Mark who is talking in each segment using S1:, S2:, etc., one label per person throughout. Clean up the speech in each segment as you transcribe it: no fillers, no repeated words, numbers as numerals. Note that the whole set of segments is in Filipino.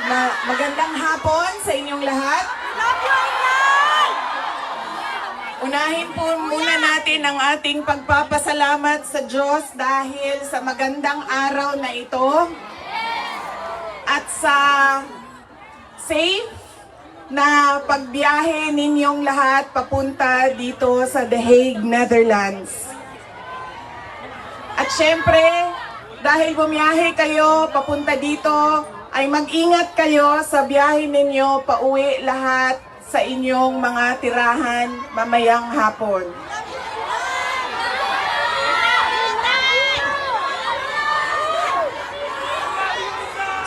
S1: Magandang hapon sa inyong lahat. Unahin po muna natin ang ating pagpapasalamat sa Diyos dahil sa magandang araw na ito at sa safe na pagbiyahe ninyong lahat papunta dito sa The Hague, Netherlands. At syempre, dahil bumiyahe kayo papunta dito, ay mag-ingat kayo sa biyahe ninyo pauwi lahat sa inyong mga tirahan mamayang hapon.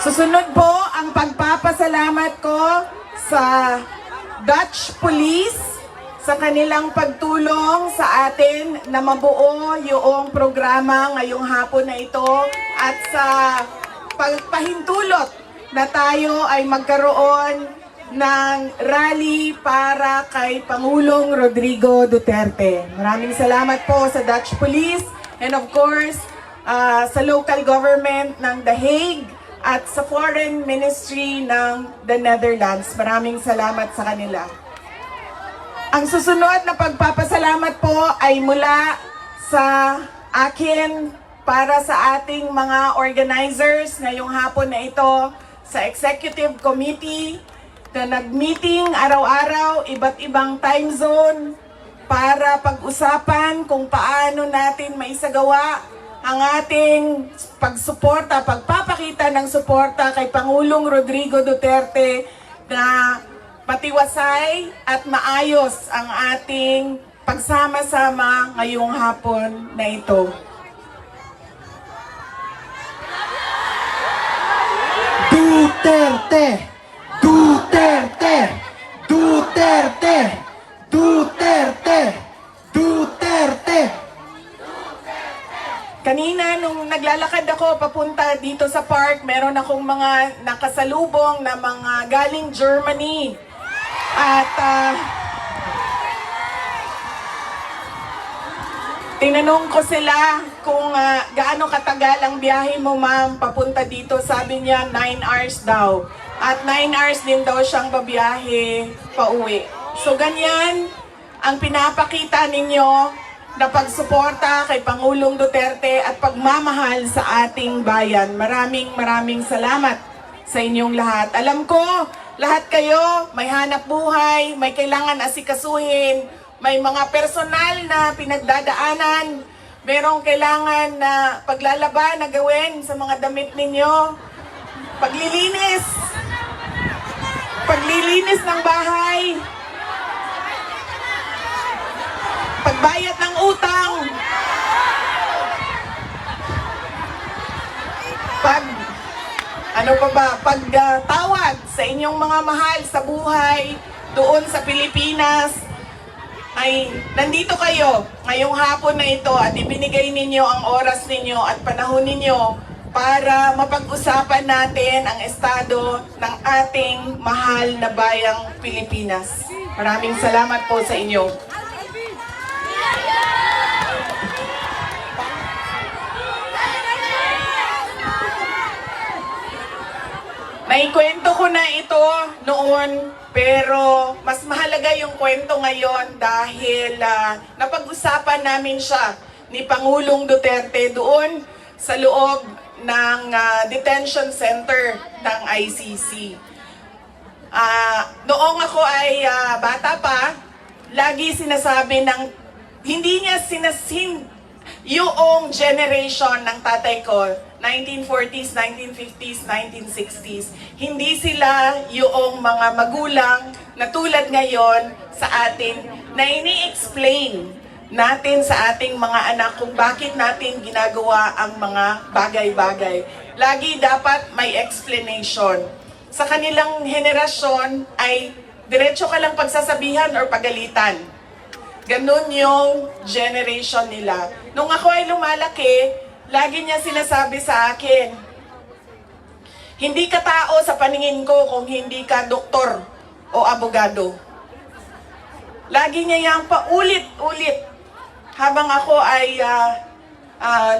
S1: Susunod po ang pagpapasalamat ko sa Dutch Police sa kanilang pagtulong sa atin na mabuo yung programa ngayong hapon na ito at sa pagpahintulot na tayo ay magkaroon ng rally para kay Pangulong Rodrigo Duterte. Maraming salamat po sa Dutch Police and of course sa local government ng The Hague at sa Foreign Ministry ng the Netherlands. Maraming salamat sa kanila. Ang susunod na pagpapasalamat po ay mula sa akin para sa ating mga organizers ngayong hapon na ito sa Executive Committee na nag-meeting araw-araw, iba't ibang time zone para pag-usapan kung paano natin maisagawa ang ating pagsuporta, pagpapakita ng suporta kay Pangulong Rodrigo Duterte na matiwasay at maayos ang ating pagsama-sama ngayong hapon na ito.
S2: Duterte! Duterte! Duterte! Duterte! Duterte!
S1: Kanina nung naglalakad ako papunta dito sa park, meron akong mga nakasalubong na mga galing Germany. At tinanong ko sila kung gaano katagal ang biyahe mo, ma'am, papunta dito. Sabi niya 9 hours daw. At 9 hours din daw siyang babiyahe pauwi. So ganyan ang pinapakita ninyo na pagsuporta kay Pangulong Duterte at pagmamahal sa ating bayan. Maraming salamat sa inyong lahat. Alam ko, lahat kayo may hanap buhay, may kailangan asikasuhin, may mga personal na pinagdadaanan, merong kailangan na paglalaban na gawin sa mga damit ninyo, paglilinis ng bahay, pagbayad ng utang, pagtawad sa inyong mga mahal sa buhay doon sa Pilipinas. Ay nandito kayo ngayong hapon na ito at ibinigay ninyo ang oras ninyo at panahon ninyo para mapag-usapan natin ang estado ng ating mahal na bayang Pilipinas. Maraming salamat po sa inyo. Naikwento ko na ito noon, pero mas mahalaga yung kwento ngayon dahil napag-usapan namin siya ni Pangulong Duterte doon sa loob ng detention center ng ICC. Noong ako ay bata pa, lagi sinasabi ng hindi niya yung generation ng tatay ko, 1940s, 1950s, 1960s, hindi sila yung mga magulang na tulad ngayon sa atin na ini-explain natin sa ating mga anak kung bakit natin ginagawa ang mga bagay-bagay. Lagi dapat may explanation. Sa kanilang henerasyon ay diretso ka lang pagsasabihan or pagalitan. Ganun yung generation nila. Nung ako ay lumalaki, lagi niya sinasabi sa akin, hindi ka tao sa paningin ko kung hindi ka doktor o abogado. Lagi niya yang paulit-ulit habang ako ay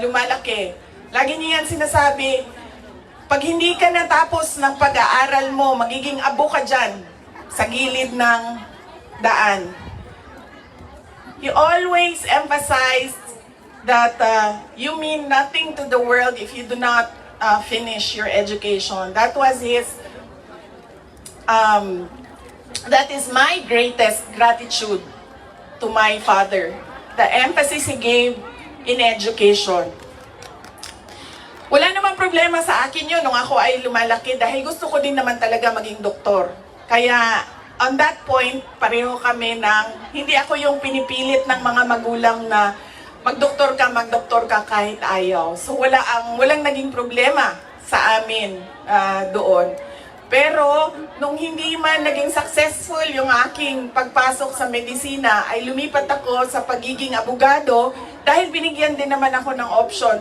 S1: lumalaki. Lagi niya yan sinasabi, Pag hindi ka natapos ng pag-aaral mo, magiging abo ka dyan sa gilid ng daan. You always emphasize that you mean nothing to the world if you do not finish your education. That is my greatest gratitude to my father. The emphasis he gave in education. Wala namang problema sa akin yun nung ako ay lumalaki dahil gusto ko din naman talaga maging doktor. Kaya on that point, pareho kami ng hindi ako yung pinipilit ng mga magulang na magdoktor ka kahit ayaw. So walang naging problema sa amin doon. Pero nung hindi man naging successful yung aking pagpasok sa medisina, ay lumipat ako sa pagiging abogado dahil binigyan din naman ako ng option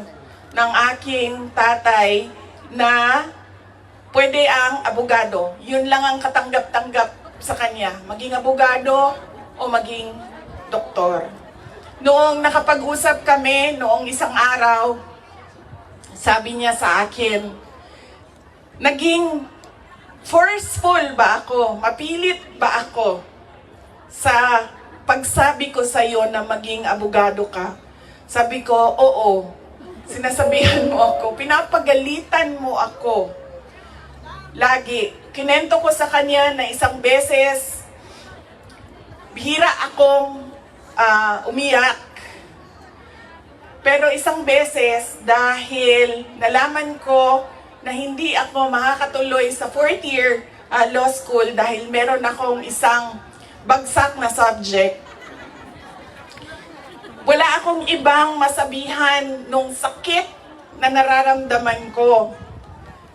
S1: ng aking tatay na pwede ang abogado. Yun lang ang katanggap-tanggap sa kanya. Maging abogado o maging doktor. Noong nakapag-usap kami, noong isang araw, sabi niya sa akin, naging forceful ba ako? Mapilit ba ako sa pagsabi ko sa iyo na maging abogado ka? Sabi ko, oo. Sinasabihan mo ako, pinapagalitan mo ako. Lagi. Kinento ko sa kanya na isang beses, bihira akong umiyak. Pero isang beses, dahil nalaman ko na hindi ako makakatuloy sa 4th year law school dahil meron akong isang bagsak na subject, wala akong ibang masabihan nung sakit na nararamdaman ko.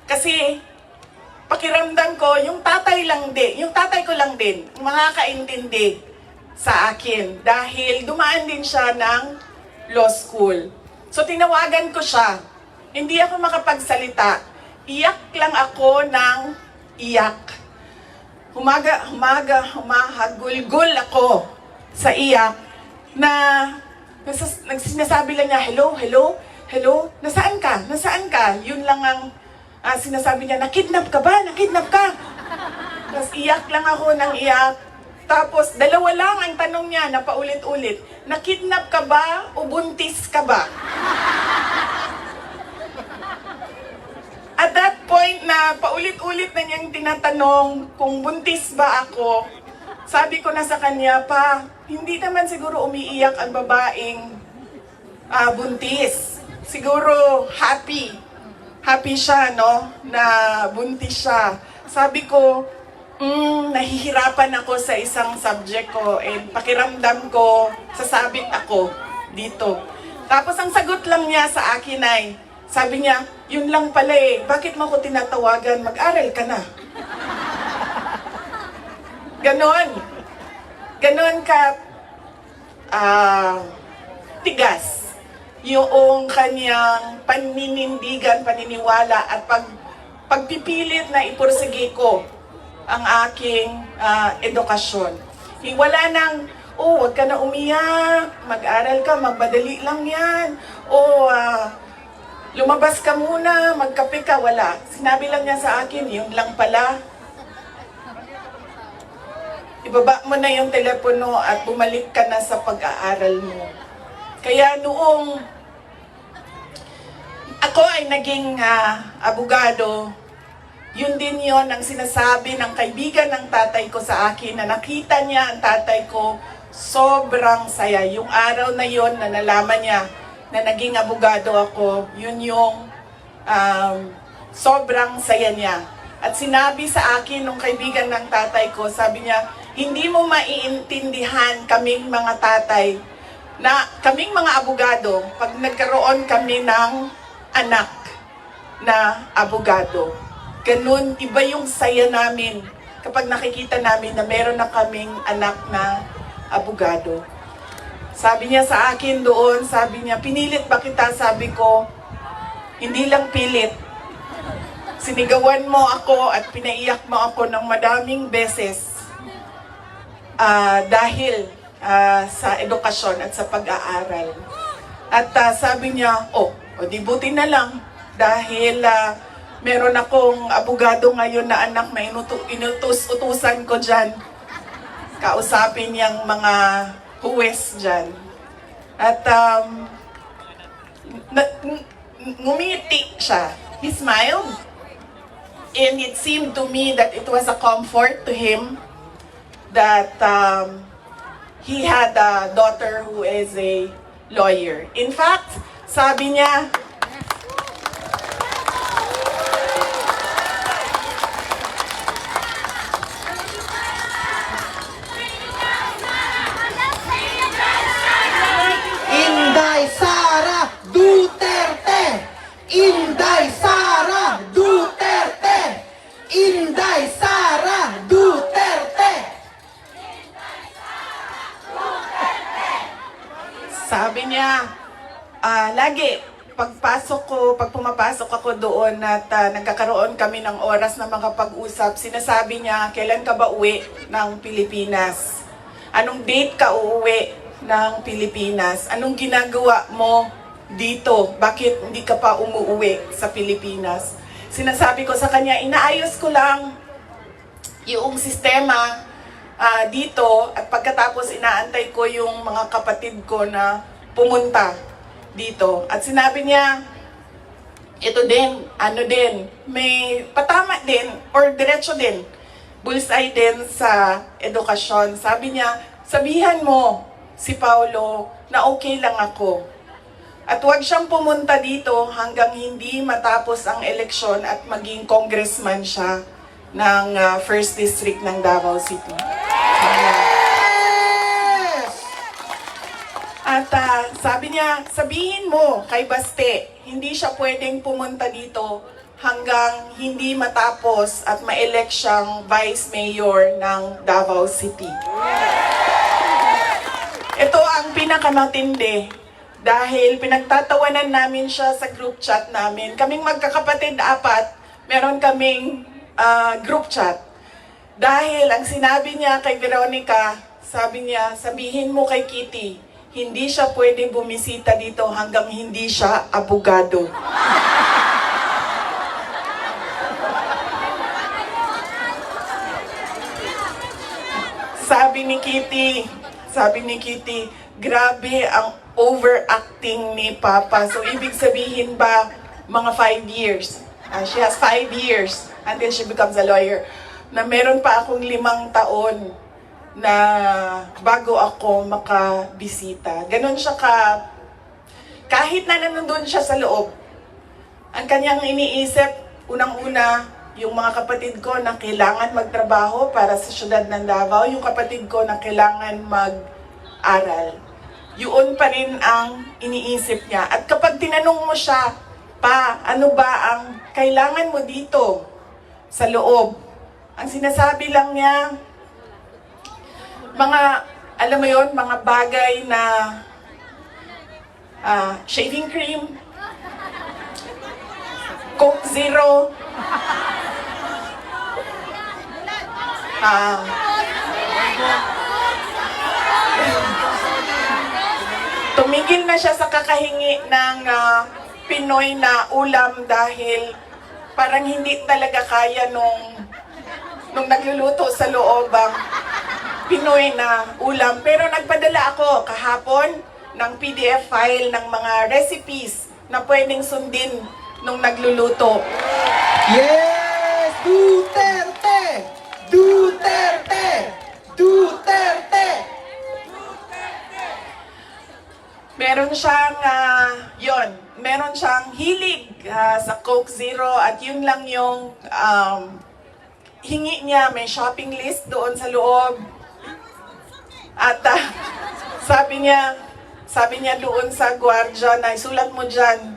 S1: Kasi pakiramdam ko, yung tatay ko lang din, makakaintindi sa akin dahil dumaan din siya ng law school. So tinawagan ko siya. Hindi ako makapagsalita. Iyak lang ako ng iyak. Humahagulgul ako sa iyak na sinasabi lang niya, hello, hello, hello, nasaan ka? Nasaan ka? Yun lang ang sinasabi niya, nakidnap ka ba? Nakidnap ka? Tapos iyak lang ako ng iyak. Tapos dalawa lang ang tanong niya na paulit-ulit, nakidnap ka ba o buntis ka ba? At that point na paulit-ulit na niyang tinatanong kung buntis ba ako, sabi ko na sa kanya, pa, hindi naman siguro umiiyak ang babaeng buntis. Siguro happy. Happy siya, no? Na buntis siya. Sabi ko, nahihirapan ako sa isang subject ko and pakiramdam ko, sasabit ako dito. Tapos ang sagot lang niya sa akin ay, sabi niya, yun lang pala eh, bakit mo ko tinatawagan? Mag-aral ka na. Ganon. Ganon ka tigas yung kanyang paniniwala at pagpipilit na ipursige ko ang aking edukasyon. Wala nang, wag ka na umiyak, mag-aral ka, magbadali lang yan, lumabas ka muna, magkape ka, wala. Sinabi lang niya sa akin, yun lang pala. Ibaba mo na yung telepono at bumalik ka na sa pag-aaral mo. Kaya noong ako ay naging abogado, yun din yon ang sinasabi ng kaibigan ng tatay ko sa akin na nakita niya ang tatay ko, sobrang saya. Yung araw na yon na nalaman niya na naging abogado ako, yun yung sobrang saya niya. At sinabi sa akin nung kaibigan ng tatay ko, sabi niya, hindi mo maiintindihan kaming mga tatay na kaming mga abogado pag nagkaroon kami ng anak na abogado. Ganun, iba yung saya namin kapag nakikita namin na meron na kaming anak na abogado. Sabi niya sa akin doon, sabi niya, pinilit ba kita? Sabi ko, hindi lang pilit. Sinigawan mo ako at pinaiyak mo ako ng madaming beses dahil sa edukasyon at sa pag-aaral. At sabi niya, di buti na lang dahil meron akong abogado ngayon na anak na inutos-utusan ko dyan. Kausapin niyang mga huwes dyan. At ngumiti siya. He smiled. And it seemed to me that it was a comfort to him that he had a daughter who is a lawyer. In fact, sabi niya,
S2: Inday Sara Duterte! Inday Sara Duterte! Inday Sara Duterte!
S1: sabi niya, lagi, pag pumapasok ako doon at nagkakaroon kami ng oras na makapag-usap, sinasabi niya, kailan ka ba uwi ng Pilipinas? Anong date ka uuwi ng Pilipinas? Anong ginagawa mo dito? Bakit hindi ka pa umuwi sa Pilipinas? Sinasabi ko sa kanya, inaayos ko lang yung sistema dito at pagkatapos inaantay ko yung mga kapatid ko na pumunta dito. At sinabi niya, ito din, may patama din or diretso din, bullseye din sa edukasyon. Sabi niya, sabihan mo si Paulo na okay lang ako. At huwag siyang pumunta dito hanggang hindi matapos ang eleksyon at maging congressman siya ng 1st District ng Davao City.
S2: Yes!
S1: At sabi niya, sabihin mo kay Baste, hindi siya pwedeng pumunta dito hanggang hindi matapos at ma-elect siyang Vice Mayor ng Davao City. Ito ang pinakamatindi dahil pinagtatawanan namin siya sa group chat namin. Kaming magkakapatid 4, meron kaming group chat. Dahil ang sinabi niya kay Veronica, sabi niya, sabihin mo kay Kitty, hindi siya pwedeng bumisita dito hanggang hindi siya abogado. Sabi ni Kitty, grabe ang overacting ni Papa. So, ibig sabihin ba, mga 5 years. She has 5 years until she becomes a lawyer. Na meron pa akong 5 taon na bago ako makabisita. Ganon siya kahit na nandun siya sa loob, ang kanyang iniisip, unang-una, yung mga kapatid ko na kailangan magtrabaho para sa syudad ng Davao, yung kapatid ko na kailangan mag-aral. Yun pa rin ang iniisip niya. At kapag tinanong mo siya, pa, ano ba ang kailangan mo dito sa loob? Ang sinasabi lang niya, alam mo yon, mga bagay na shaving cream, Coke Zero, tumigil na siya sa kakahingi ng Pinoy na ulam dahil parang hindi talaga kaya nung nagluluto sa loob ang Pinoy na ulam. Pero nagpadala ako kahapon ng PDF file ng mga recipes na pwedeng sundin nung nagluluto.
S2: Yes! Duterte! Duterte! Duterte!
S1: Meron siyang, meron siyang hilig sa Coke Zero at yun lang yung hingi niya. May shopping list doon sa loob. At sabi niya doon sa gwardiya na isulat mo dyan,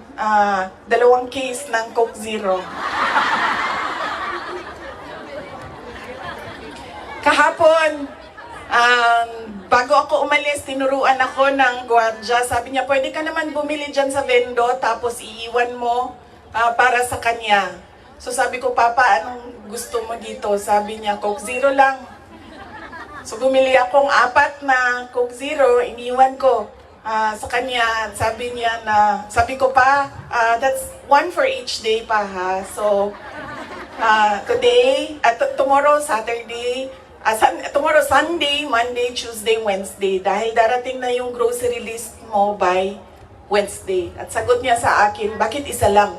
S1: 2 case ng Coke Zero. Kahapon, bago ako umalis, tinuruan ako ng gwardiya. Sabi niya, pwede ka naman bumili dyan sa vendo, tapos iiwan mo para sa kanya. So sabi ko, Papa, anong gusto mo dito? Sabi niya, Coke Zero lang. So bumili akong 4 na Coke Zero, iniwan ko. sa kanya, sabi ko pa, that's one for each day pa ha. So, today, tomorrow, Saturday, tomorrow, Sunday, Monday, Tuesday, Wednesday. Dahil darating na yung grocery list mo by Wednesday. At sagot niya sa akin, bakit isa lang?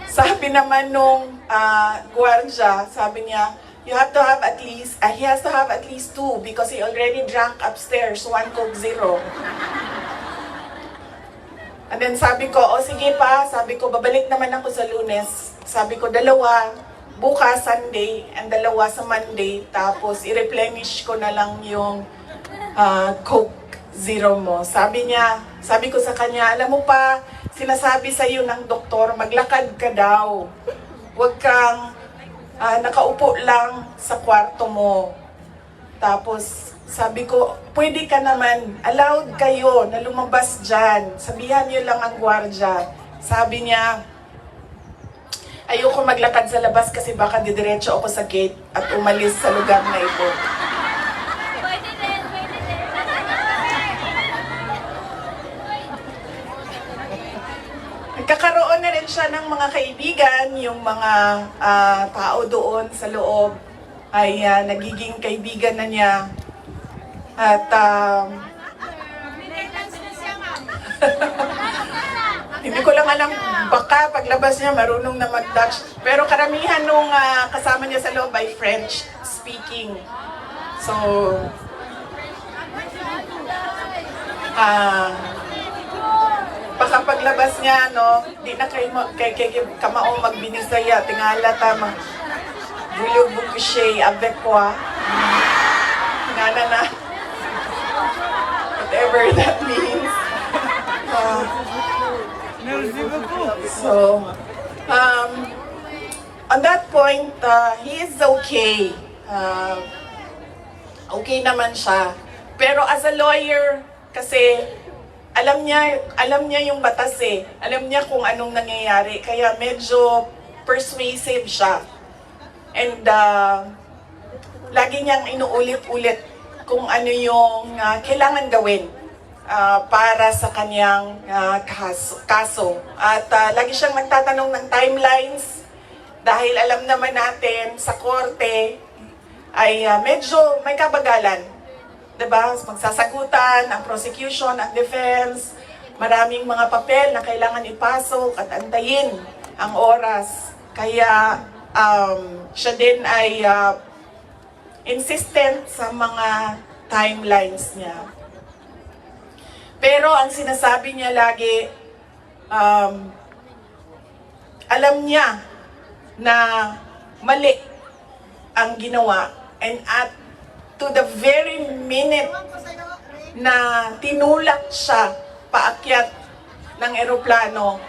S1: Sabi naman nung gwardiya, sabi niya, he has to have at least 2 because he already drank upstairs, 1 Coke Zero. And then sabi ko, sige pa, sabi ko, babalik naman ako sa Lunes. Sabi ko, 2, bukas Sunday, and 2 sa Monday, tapos i-replenish ko na lang yung Coke Zero mo. Sabi ko sa kanya, alam mo pa, sinasabi sa iyo ng doktor, maglakad ka daw. Huwag kang nakaupo lang sa kwarto mo. Tapos, sabi ko, pwede ka naman, allowed kayo na lumabas dyan. Sabihan niyo lang ang gwardiya. Sabi niya, ayoko maglakad sa labas kasi baka didiretso ako sa gate at umalis sa lugar na ito.
S3: Pwede din.
S1: Nagkakaroon na rin siya ng mga kaibigan, yung mga tao doon sa loob ay nagiging kaibigan na niya. At hindi ko lang alam, baka paglabas niya marunong na mag-Dutch. Pero karamihan nung kasama niya sa loob ay French speaking. So, baka paglabas niya, no, di na kay kamaong magbinisaya, tingala tama. Bulog bukushe, avec quoi. Tingala na. Whatever that means. So, on that point, he is okay. Okay naman siya. Pero as a lawyer, kasi alam niya yung batas eh. Alam niya kung anong nangyayari. Kaya medyo persuasive siya. And lagi niyang inuulit-ulit kung ano yung kailangan gawin para sa kanyang kaso. At lagi siyang nagtatanong ng timelines dahil alam naman natin sa korte ay medyo may kabagalan. Diba? Magsasagutan ang prosecution, ang defense, maraming mga papel na kailangan ipasok at antayin ang oras. Kaya siya din ay insistent sa mga timelines niya. Pero ang sinasabi niya lagi, alam niya na mali ang ginawa, and at to the very minute na tinulak siya paakyat ng eroplano,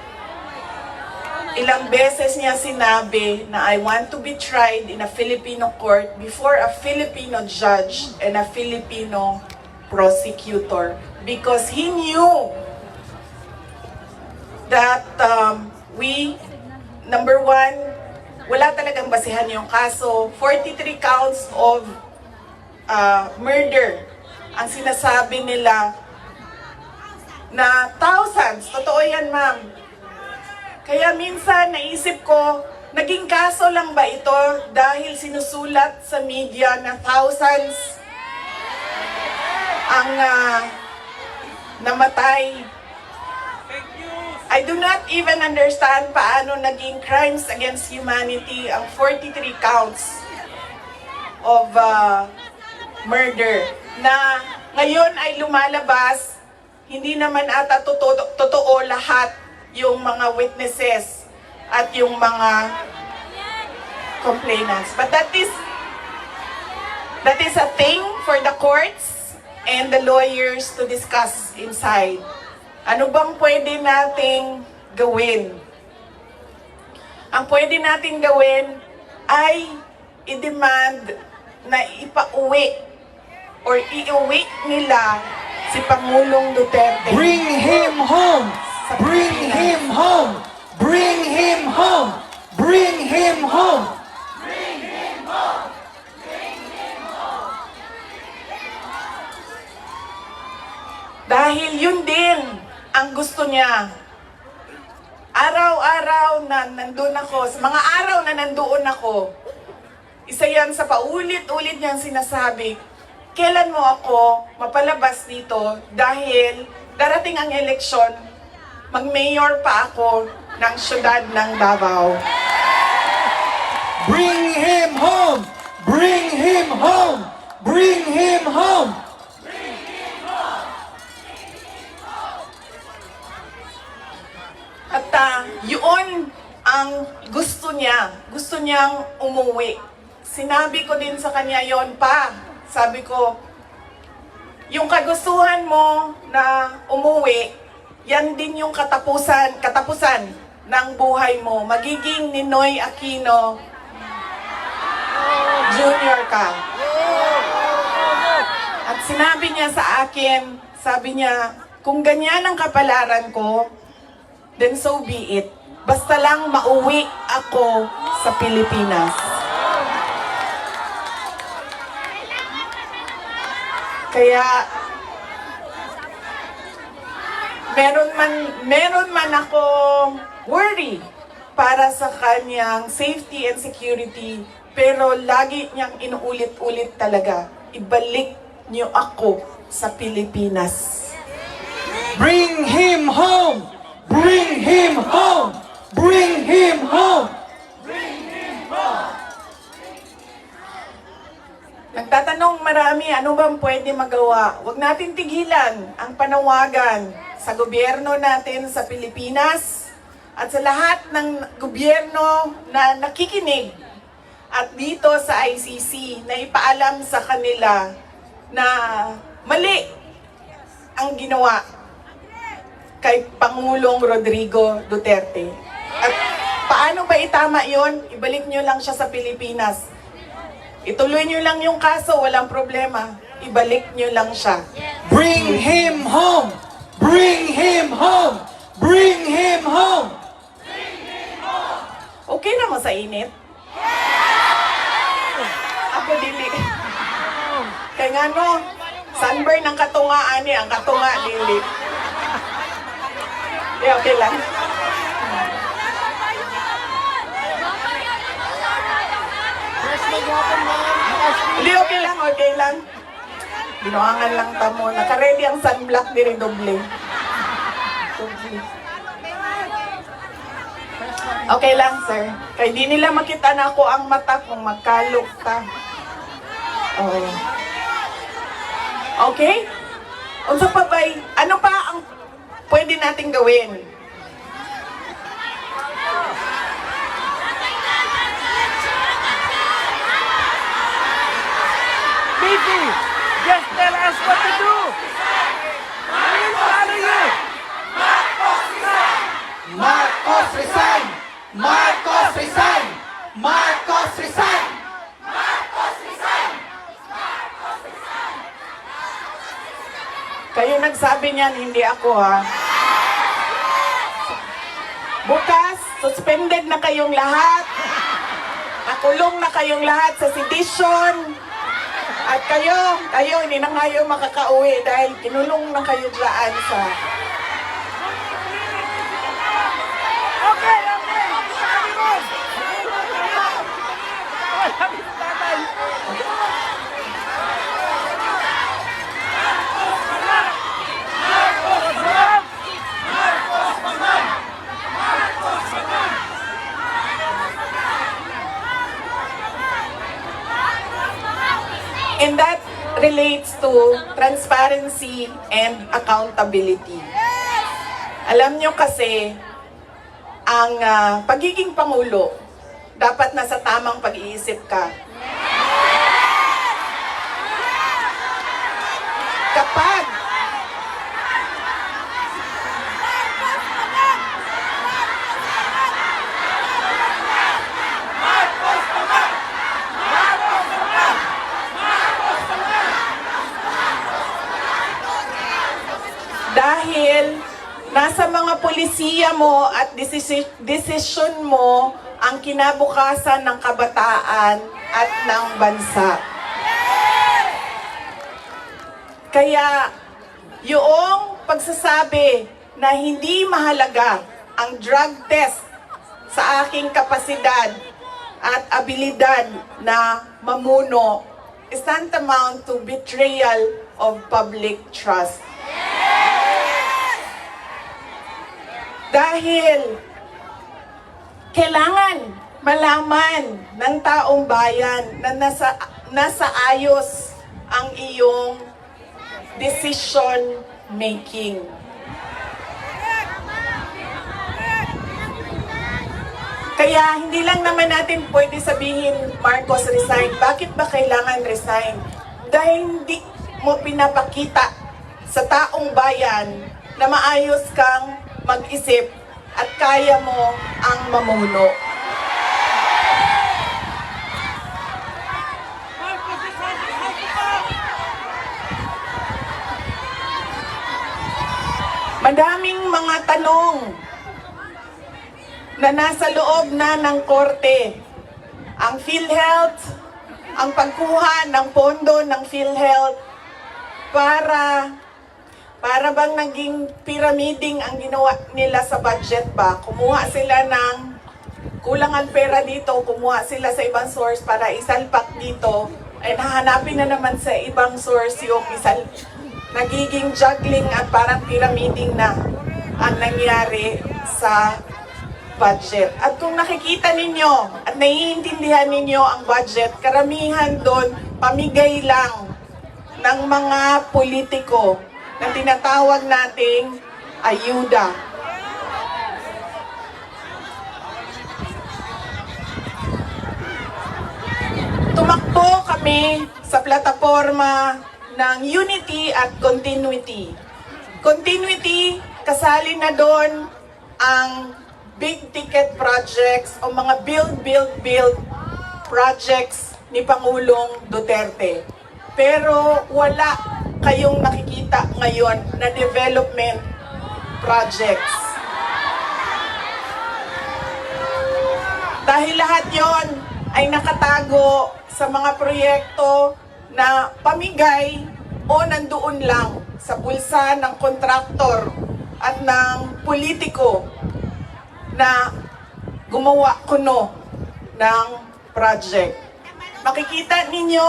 S1: ilang beses niya sinabi na I want to be tried in a Filipino court before a Filipino judge and a Filipino prosecutor, because he knew that number one, wala talagang basihan yung kaso. 43 counts of murder ang sinasabi nila na thousands. Totoo yan, ma'am. Kaya minsan naisip ko, naging kaso lang ba ito dahil sinusulat sa media na thousands ang namatay? I do not even understand paano naging crimes against humanity ang 43 counts of murder na ngayon ay lumalabas. Hindi naman ata totoo lahat yung mga witnesses at yung mga complainants. But that is a thing for the courts and the lawyers to discuss inside. Ano bang pwede nating gawin? Ang pwede nating gawin ay i-demand na ipauwi or iuwi nila si Pangulong Duterte.
S2: Bring him home! Bring him home! Bring him home! Bring him home!
S3: Bring him home! Bring him home!
S1: Dahil yun din ang gusto niya. Araw-araw na nandun ako, sa mga araw na nandoon ako, isa yan sa paulit-ulit niyang sinasabi, kailan mo ako mapalabas dito dahil darating ang eleksyon, mag-mayor pa ako ng syudad ng Davao.
S2: Bring him home! Bring him home! Bring him home!
S1: At yun ang gusto niya. Gusto niyang umuwi. Sinabi ko din sa kanya yon pa. Sabi ko, yung kagustuhan mo na umuwi, yan din yung katapusan ng buhay mo. Magiging Ninoy Aquino Junior ka. At sinabi niya sa akin, sabi niya, kung ganyan ang kapalaran ko, then so be it. Basta lang mauwi ako sa Pilipinas. Kaya, meron man ako worry para sa kanyang safety and security, pero lagi niyang inuulit-ulit talaga, ibalik niyo ako sa Pilipinas.
S2: Bring him home! Bring him home! Bring him home!
S1: Nagtatanong marami, ano bang pwede magawa? Huwag natin tigilan ang panawagan sa gobyerno natin sa Pilipinas at sa lahat ng gobyerno na nakikinig at dito sa ICC na ipaalam sa kanila na mali ang ginawa kay Pangulong Rodrigo Duterte. At paano ba itama yon? Ibalik nyo lang siya sa Pilipinas. Ituloy nyo lang yung kaso, walang problema. Ibalik nyo lang siya.
S2: Bring him home! Bring him home! Bring him home!
S1: Okay na mo sa init? Ako dili. Kaya nga no, sunburn ang katungaan niya, ang katunga dili. Okay lang. Hindi, okay lang, okay lang. Binuangan lang tamo. Naka-ready ang sunblock diri doble. Okay lang, sir. Kaya di nila makita na ako ang mata kung magkalok ka. Oh. Okay? Unsa pa ba'y, ano pa ang pwede nating gawin?
S4: Mickey, just tell us what to do. We'll follow you.
S2: Marcos resign! Marcos resign! Marcos resign!
S1: Kayo nagsabi niyan, hindi ako ha. Bukas, suspended na kayong lahat. Nakulong na kayong lahat sa sedition. At kayo, hindi na kayo makakauwi dahil kinulong na kayo dyan sa...
S4: Okay, okay. Sabi mo. Wala kami sa tatay.
S1: And that relates to transparency and accountability. Alam nyo kasi, ang pagiging Pangulo, dapat nasa tamang pag-iisip ka. Kapag dahil nasa mga polisiya mo at desisyon mo ang kinabukasan ng kabataan at ng bansa. Kaya yung pagsasabi na hindi mahalaga ang drug test sa aking kapasidad at abilidad na mamuno is tantamount to betrayal of public trust. Dahil kailangan malaman ng taong bayan na nasa ayos ang iyong decision making. Kaya hindi lang naman natin pwede sabihin, Marcos resign. Bakit ba kailangan resign? Dahil hindi mo pinapakita sa taong bayan na maayos kang mag-isip at kaya mo ang mamuno. Madaming mga tanong na nasa loob na ng korte. Ang PhilHealth, ang pagkuha ng pondo ng PhilHealth para bang naging pyramiding ang ginawa nila sa budget ba? Kumuha sila ng kulang ang pera dito, kumuha sila sa ibang source para isalpak dito, ay hahanapin na naman sa ibang source yung nagiging juggling at parang pyramiding na ang nangyari sa budget. At kung nakikita ninyo at naiintindihan ninyo ang budget, karamihan doon pamigay lang ng mga politiko na tinatawag nating ayuda. Tumakbo kami sa plataforma ng unity at continuity. Continuity, kasali na doon ang big ticket projects o mga build projects ni Pangulong Duterte. Pero wala kayong nakikita ngayon na development projects. Dahil lahat yon ay nakatago sa mga proyekto na pamigay o nandoon lang sa bulsa ng kontraktor at ng politiko na gumawa kuno ng project. Makikita ninyo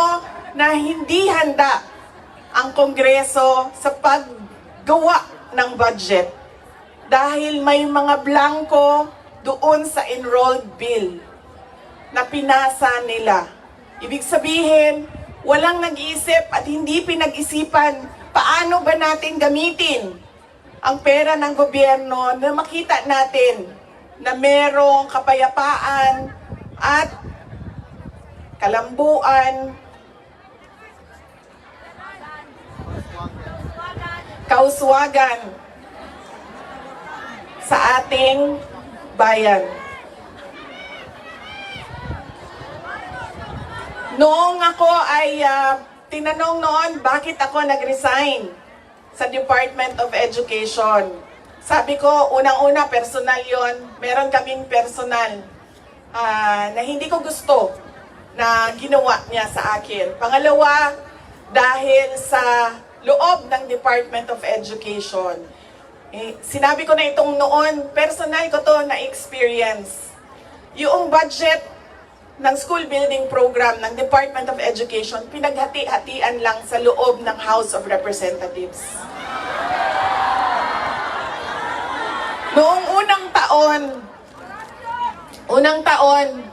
S1: na hindi handa ang Kongreso sa paggawa ng budget dahil may mga blanco doon sa enrolled bill na pinasa nila. Ibig sabihin, walang nag-iisip at hindi pinag-isipan paano ba natin gamitin ang pera ng gobyerno na makita natin na merong kapayapaan at kalambuan, kauswagan sa ating bayan. Noong ako ay tinanong noon bakit ako nag-resign sa Department of Education. Sabi ko, unang-una, personal yon. Meron kaming personal na hindi ko gusto na ginawa niya sa akin. Pangalawa, dahil sa loob ng Department of Education. Sinabi ko na itong noon, personal ko to na experience. Yung budget ng school building program ng Department of Education, pinaghati-hatian lang sa loob ng House of Representatives. Noong unang taon,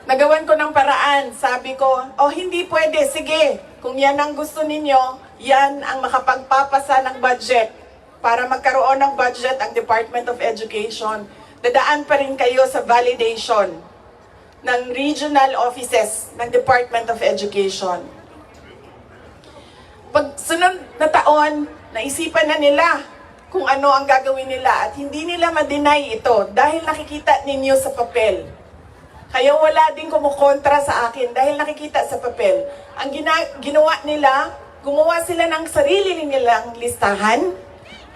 S1: nagawan ko ng paraan. Sabi ko, hindi pwede, sige, kung yan ang gusto ninyo, yan ang makapagpapasa ng budget. Para magkaroon ng budget ang Department of Education, dadaan pa rin kayo sa validation ng regional offices ng Department of Education. Pag sunod na taon, naisipan na nila kung ano ang gagawin nila at hindi nila ma-deny ito dahil nakikita ninyo sa papel. Kaya wala din kumukontra sa akin dahil nakikita sa papel. Ang ginawa nila, gumawa sila ng sarili nilang listahan.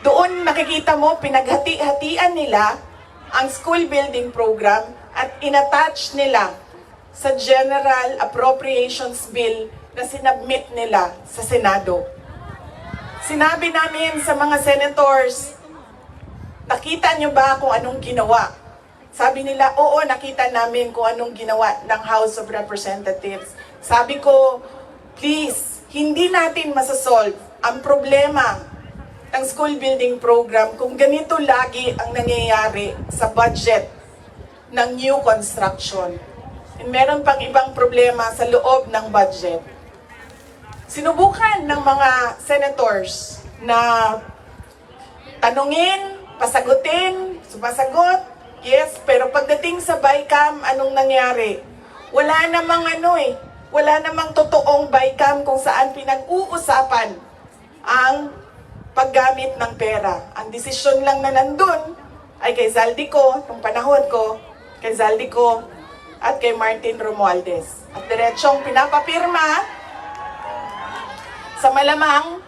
S1: Doon nakikita mo, pinaghati-hatian nila ang school building program at inattach nila sa General Appropriations Bill na sinabmit nila sa Senado. Sinabi namin sa mga senators, nakita nyo ba kung anong ginawa? Sabi nila, oo, nakita namin kung anong ginawa ng House of Representatives. Sabi ko, please, hindi natin masasolve ang problema ng school building program kung ganito lagi ang nangyayari sa budget ng new construction. And meron pang ibang problema sa loob ng budget. Sinubukan ng mga senators na tanungin, pasagutin, sumasagot, yes, pero pagdating sa BICAM, anong nangyari? Wala namang totoong BICAM kung saan pinag-uusapan ang paggamit ng pera. Ang desisyon lang na nandun ay kay Zaldico, nung panahon ko, kay Zaldico at kay Martin Romualdez. At diretsong pinapapirma sa malamang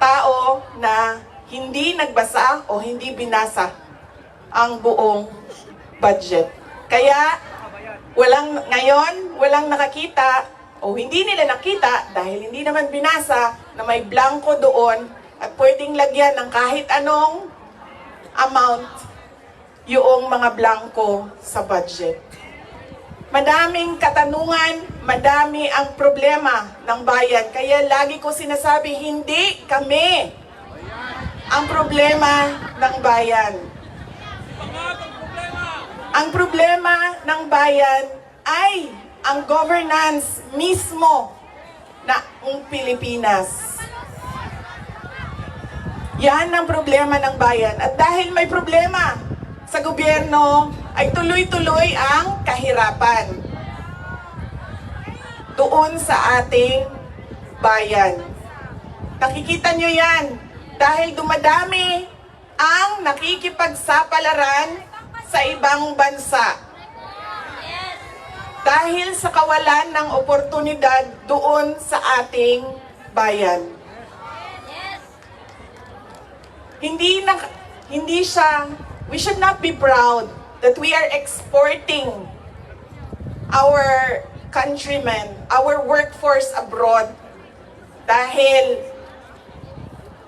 S1: tao na hindi nagbasa o hindi binasa ang buong budget. Kaya walang nakakita o hindi nila nakita dahil hindi naman binasa na may blanco doon at pwedeng lagyan ng kahit anong amount yung mga blanco sa budget. Madaming katanungan, madami ang problema ng bayan. Kaya lagi ko sinasabi, hindi kami ang problema ng bayan. Ang problema ng bayan ay ang governance mismo ng Pilipinas. Yan ang problema ng bayan. At dahil may problema sa gobyerno, ay tuloy-tuloy ang kahirapan doon sa ating bayan. Nakikita nyo yan dahil dumadami ang nakikipagsapalaran sa ibang bansa. Dahil sa kawalan ng oportunidad doon sa ating bayan. We should not be proud that we are exporting our countrymen, our workforce abroad dahil,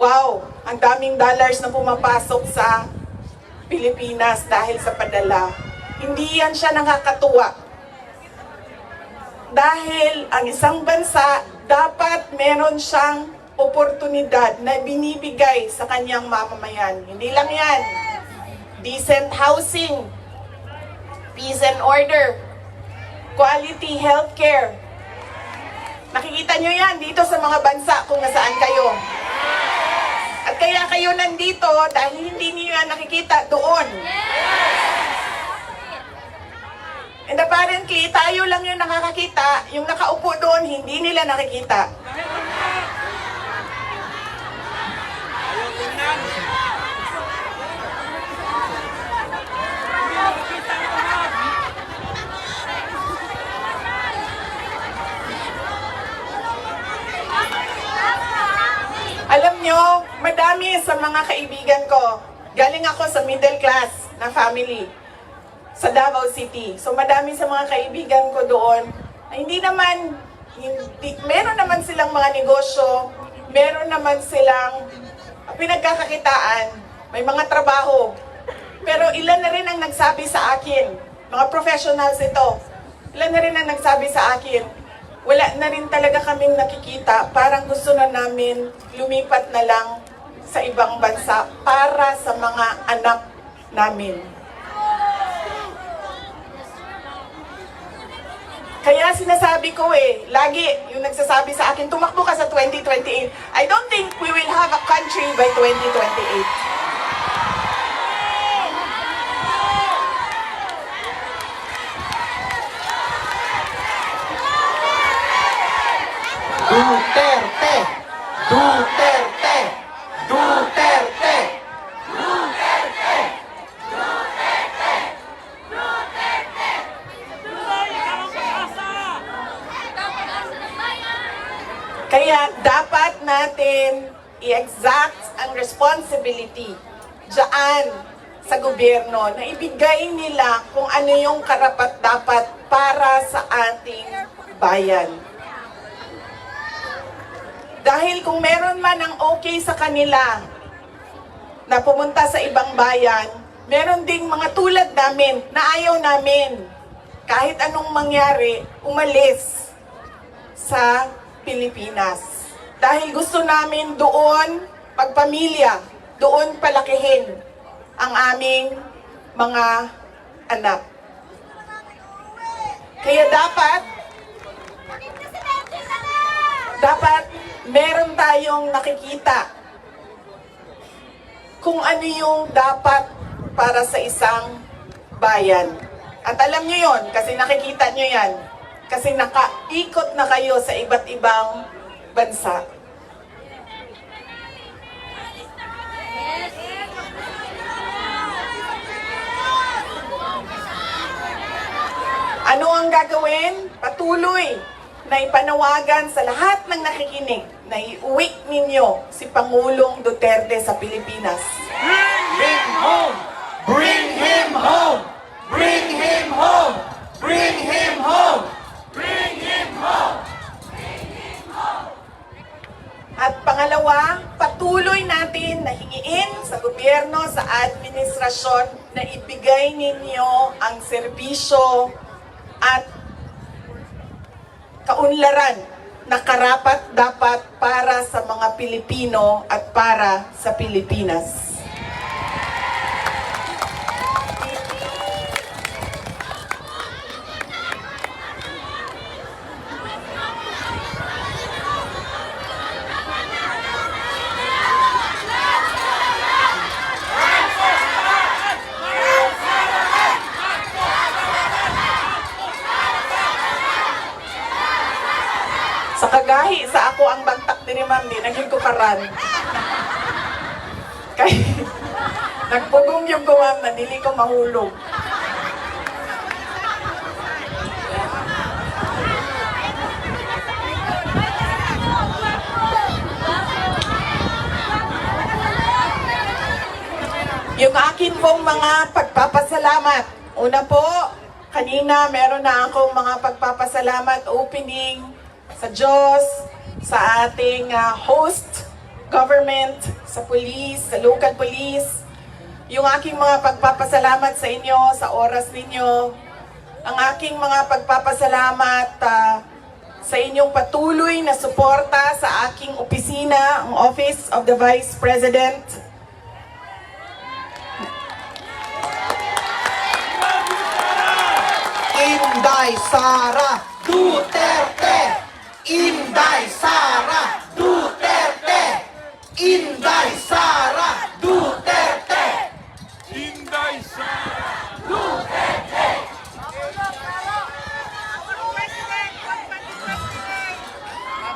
S1: wow, ang daming dollars na pumapasok sa Pilipinas dahil sa padala. Hindi yan siya nakakatuwa. Dahil ang isang bansa, dapat meron siyang oportunidad na binibigay sa kanyang mamamayan. Hindi lang yan. Decent housing, peace and order, quality healthcare. Nakikita nyo yan dito sa mga bansa kung nasaan kayo. At kaya kayo nandito dahil hindi niyo yan nakikita doon. And apparently, tayo lang yung nakakakita, yung nakaupo doon, hindi nila nakikita. Alam nyo, madami sa mga kaibigan ko, galing ako sa middle class na family sa Davao City. So madami sa mga kaibigan ko doon, meron naman silang mga negosyo, meron naman silang pinagkakakitaan, may mga trabaho. Pero ilan na rin ang nagsabi sa akin, mga professionals ito, ilan na rin ang nagsabi sa akin, wala na rin talaga kaming nakikita, parang gusto na namin lumipat na lang sa ibang bansa para sa mga anak namin. Kaya sinasabi ko lagi yung nagsasabi sa akin, tumakbo ka sa 2028. I don't think we will have a country by 2028.
S2: Duterte! Duterte! Duterte!
S1: Kaya dapat natin i-exact ang responsibility dyan sa gobyerno na ibigay nila kung ano yung karapat-dapat para sa ating bayan. Dahil kung meron man ang okay sa kanila na pumunta sa ibang bayan, meron ding mga tulad namin na ayaw namin kahit anong mangyari, umalis sa Pilipinas. Dahil gusto namin doon pagpamilya, doon palakihin ang aming mga anak. Kaya dapat meron tayong nakikita kung ano yung dapat para sa isang bayan. At alam nyo yon kasi nakikita nyo yan. Kasi nakaikot na kayo sa iba't ibang bansa. Ano ang gagawin? Patuloy na ipanawagan sa lahat ng nakikinig na iuwi ninyo si Pangulong Duterte sa Pilipinas.
S2: Bring home! Bring him home! Bring him home! Bring him home!
S3: Bring him home!
S1: At pangalawa, patuloy natin na hingiin sa gobyerno, sa administrasyon na ibigay ninyo ang serbisyo at kaunlaran na karapat-dapat para sa mga Pilipino at para sa Pilipinas. Sa kagahi, sa ako ang bagtak din ni ma'am, di naging kuparan. Kay, nagpugong yung ko ma'am, na dili ko mahulog. Yung akin pong mga pagpapasalamat. Una po, kanina meron na akong mga pagpapasalamat opening sa Diyos, sa ating host government, sa police, sa local police. Yung aking mga pagpapasalamat sa inyo, sa oras ninyo. Ang aking mga pagpapasalamat sa inyong patuloy na suporta sa aking opisina, ang Office of the Vice President.
S2: Inday Sara Duterte! Inday Sara Duterte! Inday Sara Duterte!
S4: Inday Sara!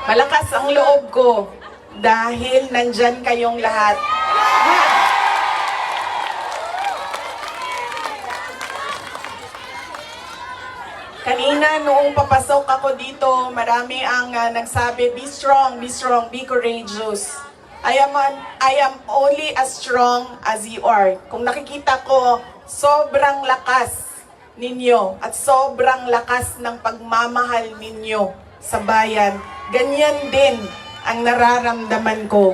S1: Malakas ang loob ko dahil nandyan kayong lahat. Kanina, noong papasok ako dito, marami ang nagsabi, be strong, be courageous. I am only as strong as you are. Kung nakikita ko, sobrang lakas ninyo at sobrang lakas ng pagmamahal ninyo sa bayan. Ganyan din ang nararamdaman ko.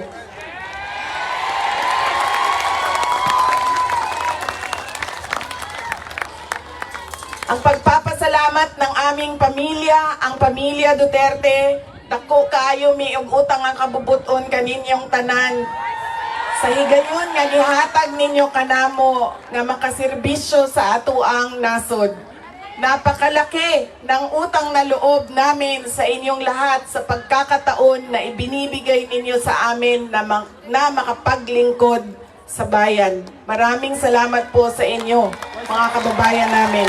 S1: Ang pagpapasalamat ng aming pamilya, ang pamilya Duterte, dako kayo may utang ang kabubuton kaninyong tanan. Sa higayon nga nihatag ninyo kanamo nga makaserbisyo sa atuang nasod. Napakalaki ng utang na loob namin sa inyong lahat sa pagkakataon na ibinibigay ninyo sa amin na makapaglingkod sa bayan. Maraming salamat po sa inyo, mga kababayan namin.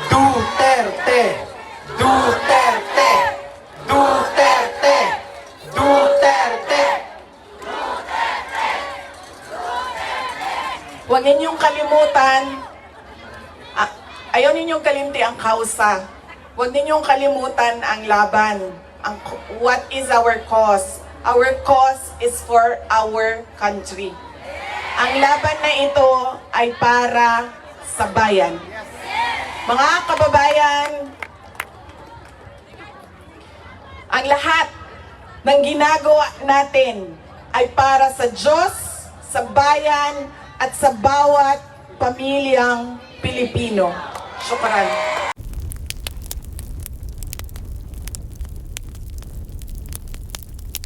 S2: Duterte! Duterte! Duterte! Duterte!
S1: Huwag ninyong kalimutan, ayaw ninyong kalimti ang kausa. Huwag ninyong kalimutan ang laban. What is our cause? Our cause is for our country. Ang laban na ito ay para sa bayan. Mga kababayan, ang lahat ng ginagawa natin ay para sa Diyos, sa bayan, at sa bawat pamilyang Pilipino. Syukran.